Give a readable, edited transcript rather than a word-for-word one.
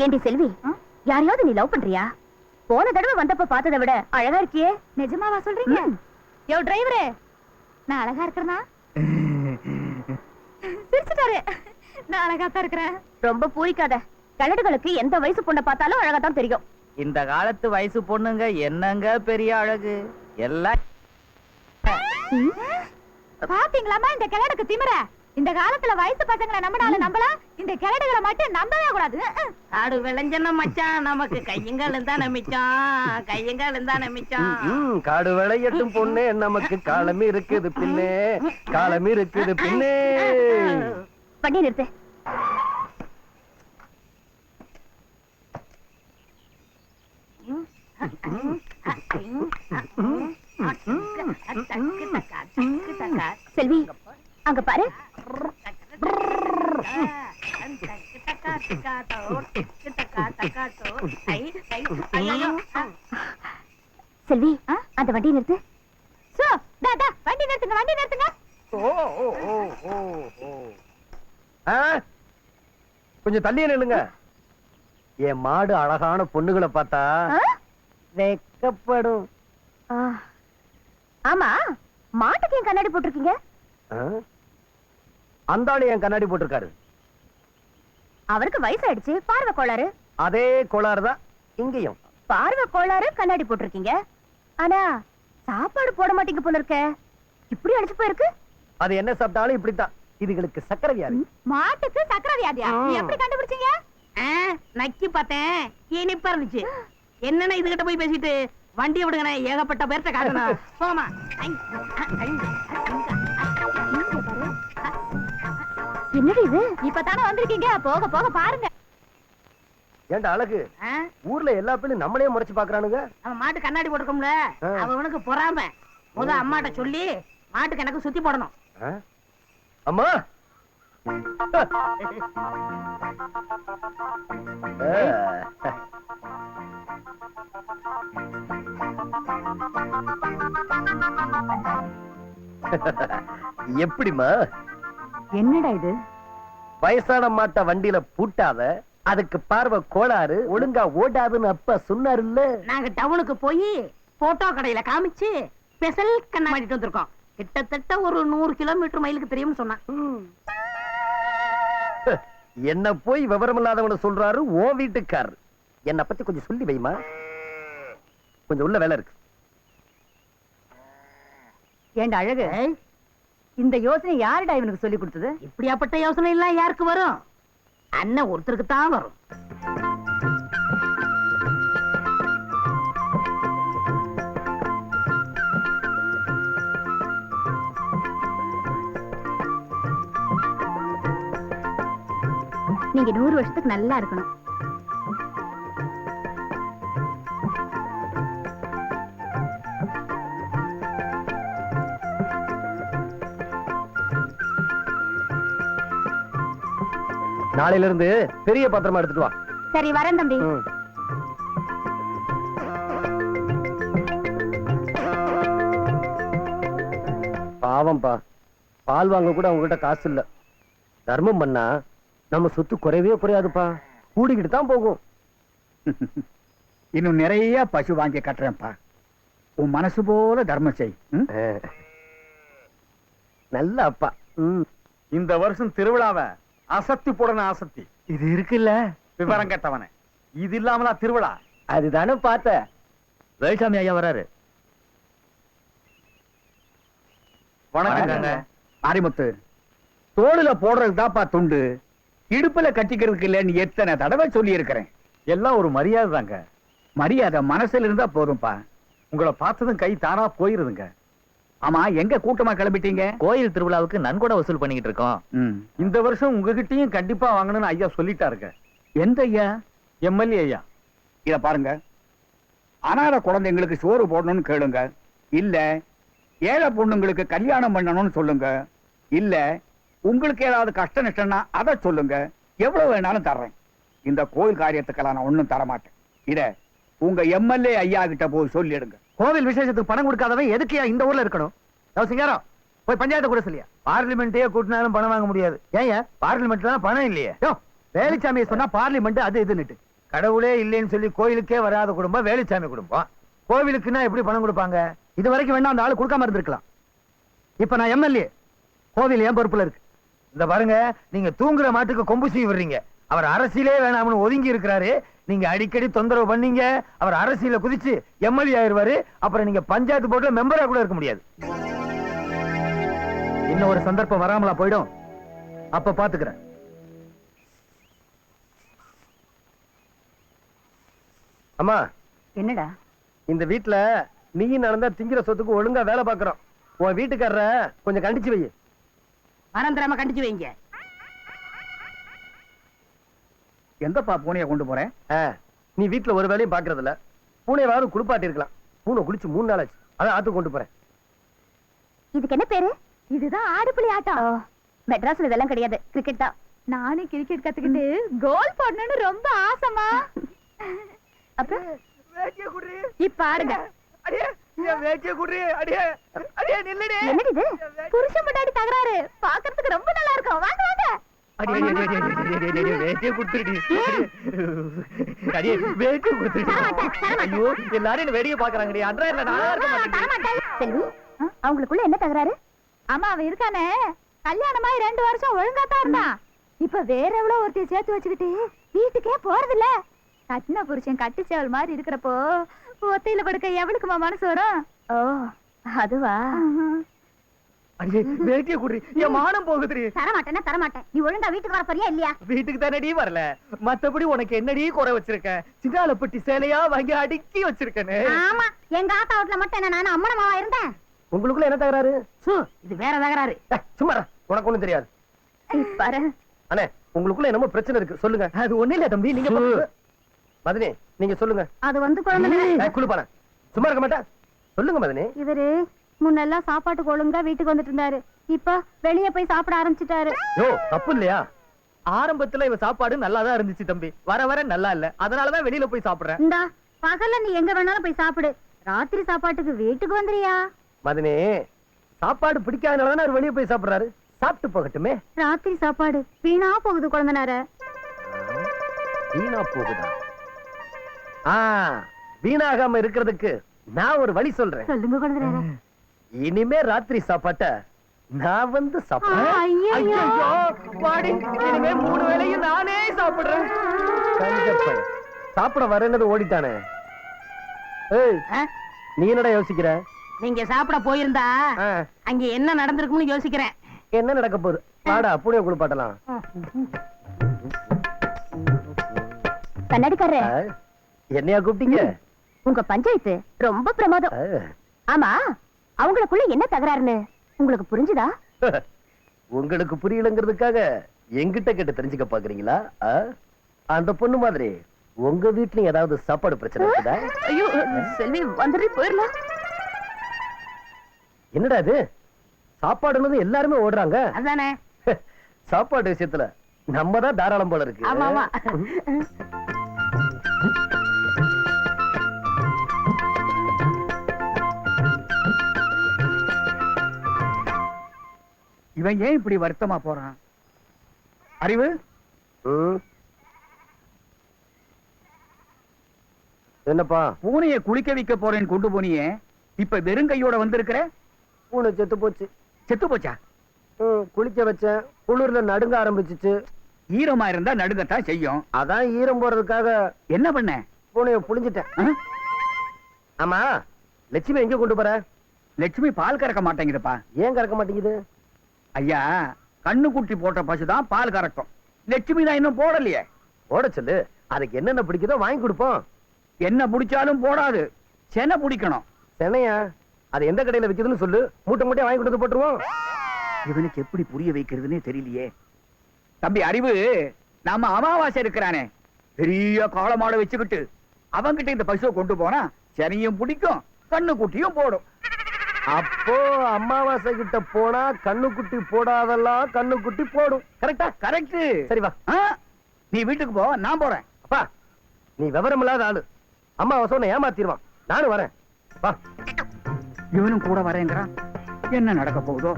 ஏண்டி செல்வி, யாரையாவது நீ லவ் பண்றியா? போன தடவை வந்தப்ப பார்த்ததை விட அழகா இருக்கியே. நிஜமாவா சொல்றீங்க? யோ டிரைவரே, நான் அழகா இருக்கிறனா? சிரிச்சுட்டாரு. நான் அழகா தான் இருக்கிறேன். ரொம்ப பூரிக்காத. கலடுகளுக்கு எந்த வயசு பொண்ணை பார்த்தாலும் அழகா தான் தெரியும். இந்த காலத்து வயசு பொண்ணுங்க என்னங்க பெரிய அழகு எல்லாம். பாத்தீங்களாமா இந்த கிழடுக்கு திமிர? இந்த காலத்துல வயசு பசங்களை நம்பினாலும் நம்பலாம், இந்த கிழடுகளை மட்டும் நம்பவே கூடாது. காடு விளைஞ்சன மச்சான், நமக்கு கையங்காலும் தான் நமிச்சான், கையங்காலும் தான் நமிச்சான். காடு விளையட்டும் பொண்ணே, நமக்கு காலம் இருக்குது பின்னே, காலம் இருக்குது பின்னே. வண்டி நிறுத்து. செல்வி, அங்க பாரு. செல்வி, அந்த வண்டி நிறுத்து. வண்டி நிறுத்துங்க, வண்டி நிறுத்துங்க. கொஞ்சம் தள்ளியே நில்லுங்க. என் மாடு அழகான பொண்ணுகளை பார்த்தா வெக்கப்படும். ஆமா, மாட்டுக்கு ஏன் கண்ணாடி போட்டிருக்கீங்க? அந்த ஆளு என் கண்ணாடி போட்டிருக்காரு. அவருக்கு வயசாயிடுச்சு, பார்வை கோளாறு. அதே கோளாறு தான் இங்கேயும். பார்வை கோளாறு, கண்ணாடி போட்டிருக்கீங்க. ஆனா சாப்பாடு போட மாட்டீங்க போல இருக்க. இப்படி அடிச்சு போயிருக்கு. அது என்ன சாப்பிட்டாலும் இப்படித்தான். இதுகளுக்கு சக்கரை வியாதி. மாட்டுக்கு சக்கரை வியாதியா? எப்படி கண்டுபிடிச்சீங்க? நக்கி பார்த்தேன், இனிப்பா இருந்துச்சு. என்னன்னா இதுகிட்ட போய் பேசிட்டு வண்டியை விடுங்க, ஏகப்பட்ட பேர்த்த காட்டணும். போமா. என்னடி இது? இப்பதானே வந்திருக்கீங்க, போக போக பாருங்க. ஏண்டா அழகு, ஊர்ல எல்லா பேரும் நம்மளே முறைச்சு பாக்குறானுங்க. அவன் மாட்டு கண்ணாடி போட்டுக்கோம்ல, அவனுக்கு பொறாம. முத அம்மாட்ட சொல்லி மாட்டுக்கு எனக்கு சுத்தி போடணும். அம்மா, எப்படிமா? என்னடா இது? வயசான மாட்ட வண்டியில பூட்டாத, அதுக்கு பார்வை கோளாறு, ஒழுங்கா ஓடாதுன்னு அப்பா சொன்னாரு இல்ல. நாங்க டவுனுக்கு போய் போட்டோ கடையில காமிச்சு ஸ்பெஷல் கண்ணா மாட்டிட்டு வந்திருக்கோம். கிட்டத்தட்ட ஒரு 100 கிலோமீட்டர் மைலுக்கு தெரியும்னு சொன்னான். என்ன போய் விவரம் இல்லாதவன சொல்றாரு ஓ வீட்டுக்காரர். என்ன பத்தி கொஞ்சம் சொல்லி வைமா, கொஞ்சம் உள்ள வேலை இருக்கு. ஏண்டா அழகு, இந்த யோசனை யாருடா இவனுக்கு சொல்லி கொடுத்தது? இப்படியாப்பட்ட யோசனை எல்லாம் யாருக்கு வரும்? அண்ணன் ஒருத்தருக்கு தான் வரும். நீங்க 100 வருஷத்துக்கு நல்லா இருக்கணும். நாளையில இருந்து பெரிய பாத்திரமா எடுத்துட்டு வா. சரி, வரேன் தம்பி. பாவம்பா, பால் வாங்க கூட அவங்க கிட்ட காசு இல்ல. தர்மம் பண்ணா நம்ம சொத்து குறையவே குறையாதுப்பா, கூடிக்கிட்டு தான் போகும். இன்னும் நிறைய பசு வாங்கி கட்டுறேன்ப்பா. உன் மனசு போல தர்மம் செய். நல்ல அப்பா. இந்த வருஷம் திருவிழாவை அசத்தி போடணும். அசத்தி இது இருக்குல்ல, விவரம் கட்டவன. இது இல்லாமலா திருவிழா? அதுதானே பார்த்த. வேல்சாமி ஐயா வராரு. வணக்கம் மாரிமுத்து. தோளுல போடுறதுக்கு தான்ப்பா துண்டு, இடுப்புல கட்டிக்கிறதுக்கு இல்லன்னு எத்தனை தடவை சொல்லி இருக்கிறேன். எல்லாம் ஒரு மரியாதை தாங்க. மரியாதை மனசுல இருந்தா போதும்பா. உங்களை பார்த்ததும் கை தானா போயிருதுங்க. ஆமா, எங்க கூட்டமா கிளம்பிட்டீங்க? கோயில் திருவிழாவுக்கு நன்கொடை வசூல் பண்ணிக்கிட்டு இருக்கோம். இந்த வருஷம் உங்ககிட்டயும் கண்டிப்பா வாங்கணும்னு ஐயா சொல்லிட்டாருங்க. எந்த ஐயா? எம்எல்ஏ ஐயா. இத பாருங்க, அனாதை குழந்தைங்களுக்கு சோறு போடணும்னு கேளுங்க, இல்ல ஏழை பொண்ணுங்களுக்கு கல்யாணம் பண்ணணும்னு சொல்லுங்க, இல்ல உங்களுக்கு ஏதாவது கஷ்ட நஷ்டம்னா அதை சொல்லுங்க, எவ்வளவு வேணாலும் தர்றேன். இந்த கோயில் காரியத்துக்கெல்லாம் நான் ஒண்ணும் தரமாட்டேன். இத உங்க எம்எல்ஏ ஐயா கிட்ட போய் சொல்லிடுங்க. கோவில் விசேஷத்துக்கு பணம் கொடுக்காதவன் எதுக்கு இந்த ஊர்ல இருக்கணும்? சிங்காரம் போய் பஞ்சாயத்து கூட சொல்லியா. பார்லிமெண்ட்டே கூட்டினாலும் பணம் வாங்க முடியாது. ஏன் பார்லிமெண்ட்ல பணம் இல்லையே? வேலுச்சாமியை சொன்னா பார்லிமெண்ட் அது இதுன்னுட்டு கடவுளே இல்லைன்னு சொல்லி கோயிலுக்கே வராத குடும்பம் வேலுச்சாமி குடும்பம். கோவிலுக்குன்னா எப்படி பணம் கொடுப்பாங்க? இது வரைக்கும் வேணா அந்த ஆளு கொடுக்காம இருந்திருக்கலாம். இப்ப நான் எம்எல்ஏ, கோவில் என் பொறுப்புல இருக்கு. இந்த பாருங்க, நீங்க தூங்குற மாட்டுக்கு கொம்பு சீவி விடுறீங்க. அவர் அரசியலே வேணாம்னு ஒதுங்கி இருக்கிறாரு. நீங்க அடிக்கடி தொந்தரவு பண்ணீங்க, அவர் அரசியல குதிச்சு எம்எல்ஏ ஆயிருவாரு. அப்புறம் நீங்க பஞ்சாயத்து போர்டுல மெம்பரா கூட இருக்க முடியாது. இன்னும் ஒரு சந்தர்ப்பம் வராமலா போயிடும். அப்ப பாத்துக்கிறேன். அம்மா, என்னடா இந்த வீட்டுல நீ நடந்தா திங்கிற சொத்துக்கு ஒழுங்கா வேலை பாக்குறோம். உன் வீட்டுக்காரர கொஞ்சம் கண்டிச்சு வை. மறந்துடாம கண்டிச்சு வைங்க. எங்கப்பா பூனைய கொண்டு போறேன்? நீ வீட்டுல ஒரு வேலையும் பாக்குறது இல்ல. பூனையாவது குளிப்பாட்டி இருக்கலாம். பூனை குளிச்சு 3 நாள் ஆச்சு. அதான் ஆத்து கொண்டு போறேன். இதுக்கு என்ன பேரு? இதுதான் ஆடுபுலி ஆட்டம். மெட்ராஸ்ல இதெல்லாம் கிடையாது, கிரிக்கெட் தான். நானும் கிரிக்கெட் கத்துக்கிட்டு கோல் போடணும்னு ரொம்ப ஆசைமா. அப்புறம் இப்ப ஆடுங்க. என்னது இது? புருஷன் முன்னாடி தகராறு பாக்குறதுக்கு ரொம்ப நல்லா இருக்கும். வாங்க வாங்க. எல்லாரும் வேடிக்கை பாக்குறாங்க. செல்வி, அவங்களுக்குள்ள என்ன தகராறு? ஆமா, அவன் இருக்கானே, கல்யாணமாயி 2 வருஷம் ஒழுங்கா தான் இருந்தான். இப்ப வேற எவ்வளவு ஒருத்தைய சேர்த்து வச்சுக்கிட்டு வீட்டுக்கே போறது இல்ல. கட்டின புருஷன் கட்டிச்சவள் மாதிரி இருக்கிறப்போ ஒத்தையில படுக்க எவளுக்குமா மனசு வரும்? ஓ, அதுவா? வேட்டிய குடி, என் மானம் போகுது. தரமாட்டேன்னா தரமாட்டேன். நீ ஒழுங்கா வீட்டுக்கு வர போறியா இல்லையா? வீட்டுக்கு தானடி வரல, மத்தபடி உனக்கு என்னடி குறை வச்சிருக்க? சிதால பட்டி சேலையா வாங்கி அடுக்கி வச்சிருக்கனே. ஆமா, எங்க ஆத்தா வீட்டுல மட்டும் என்ன நானும் அம்மனமாவா இருந்தேன்? உங்களுக்குள்ள என்ன தகராறு? இது வேற தகராறு. சும்மா உனக்கு ஒண்ணும் தெரியாது. பாரு அண்ணே, உங்களுக்குள்ள என்னமோ பிரச்சனை இருக்கு, சொல்லுங்க. அது ஒண்ணு இல்ல தம்பி, நீங்க மதனி நீங்க சொல்லுங்க. அது வந்து குழந்தை குளிப்பான சும்மா இருக்க மாட்டா. சொல்லுங்க மதனி. இவரு முன்னெல்லாம் சாப்பாட்டுக்கு ஒழுங்கா வீட்டுக்கு வந்துட்டு இருந்தாரு. இப்ப வெளியே போய் சாப்பிட ஆரம்பிச்சுட்டாரு. யோ, தப்பு இல்லையா? ஆரம்பத்துல இவ சாப்பாடு நல்லாதான் இருந்துச்சு தம்பி, வர வர நல்லா இல்ல. அதனாலதான் வெளியில போய் சாப்பிடுறேன். இந்தா, பகல்ல நீ எங்க வேணாலும் போய் சாப்பிடு, ராத்திரி சாப்பாட்டுக்கு வீட்டுக்கு வந்துறியா? மதனி, சாப்பாடு பிடிக்காதனாலதான் அவர் வெளியே போய் சாப்பிடுறாரு. சாப்பிட்டு போகட்டுமே. ராத்திரி சாப்பாடு வீணா போகுது குழந்தனார. வீணா போகுதா? வீணாகாம இருக்கிறதுக்கு நான் ஒரு வழி சொல்றேன். சொல்லுங்க குழந்தனார. இனிமே ராத்திரி சாப்பாட்ட நான் வந்து சாப்பிடுறேன். இனிமே 3 வேளையும் நானே சாப்பிடுறேன். சாப்பிட வரேன்னு ஓடிட்டானே. ஏய், நீ என்னடா யோசிக்கிற? நீங்க சாப்பிட போயிருந்தா அங்க என்ன நடந்திருக்கும்னு யோசிக்கிறேன். என்ன நடக்க போகுது? வாடா, பூனைய குளிப்பாட்டலாம். கண்ணாடிக்காரரே, என்னையா கூப்பிட்டீங்க? உங்க பஞ்சாயத்து ரொம்ப பிரமாதம். ஆமா, அவங்களுக்குள்ள என்ன தகராறுன்னு உங்களுக்கு புரிஞ்சுதா? உங்களுக்கு புரியலங்கிறதுக்காக எங்கிட்ட கேட்டு தெரிஞ்சுக்க பாக்குறீங்களா? அந்த பொண்ணு மாதிரி உங்க வீட்லயும் ஏதாவது சாப்பாடு பிரச்சனை இருக்குதா? ஐயோ செல்வி, வந்துட்டு போயிடலாம். என்னடா இது? சாப்பாடுன்னு எல்லாருமே ஓடுறாங்க. அதானே சாப்பாடு விஷயத்துல நம்ம தான் தாராளம் போல இருக்கு. ஆமா ஆமா. இவன் ஏன் இப்படி வருத்தமா போறான்? அறிவு, என்னப்பா? பூனைய குளிக்க வைக்க போறேன்னு கொண்டு போனியே, இப்ப வெறுங்கையோட வந்திருக்கிற? பூனை செத்து போச்சு. செத்து போச்சா? குளிக்க வச்சேன், குளிர்ல நடுங்க ஆரம்பிச்சிச்சு. ஈரமா இருந்தா நடுங்கத்தான் செய்யும். அதான் ஈரம் போறதுக்காக என்ன பண்ண? பூனைய புளிஞ்சிட்டேன். ஆமா, லட்சுமி எங்க கொண்டு போற? லட்சுமி பால் கறக்க மாட்டேங்குதுப்பா. ஏன் கறக்க மாட்டேங்குது? ஐயா, கண்ணு குட்டி போட்ட பசுதான் பால் கறக்கும். லட்சுமி தான் இன்னும் போடலையே. போட சொல்லு, அதுக்கு என்னென்ன பிடிக்குதோ வாங்கி கொடுப்போம். என்ன பிடிச்சாலும் போடாது, செனை பிடிக்கணும். சென்னையா? அது எந்த கடையில விக்குதுன்னு சொல்லு, மூட்டை மூட்டையா வாங்கி கொடுத்து போட்டுருவோம். இவனுக்கு எப்படி புரிய வைக்கிறதுன்னே தெரியலையே. தம்பி அறிவு, நாம அமாவாசை இருக்கிறானே, பெரிய காளமாட வச்சுக்கிட்டு அவங்கிட்ட இந்த பசுவை கொண்டு போனா செனையும் பிடிக்கும், கண்ணு குட்டியும் போடும். அப்போ அமாவாசை கிட்ட போனா கண்ணுக்குட்டி போடாதெல்லாம் கண்ணுக்குட்டி போடும். கரெக்டா? கரெக்ட். சரி வா. நீ வீட்டுக்கு போ, நான் போறேன். அப்பா, நீ விவரம் இல்லாத ஆளு. அம்மாவை சொன்ன ஏமாத்திடுவான். நானும் வரேன். வா. இவனும் கூட வரேங்கிறான். என்ன நடக்க போகுதோ?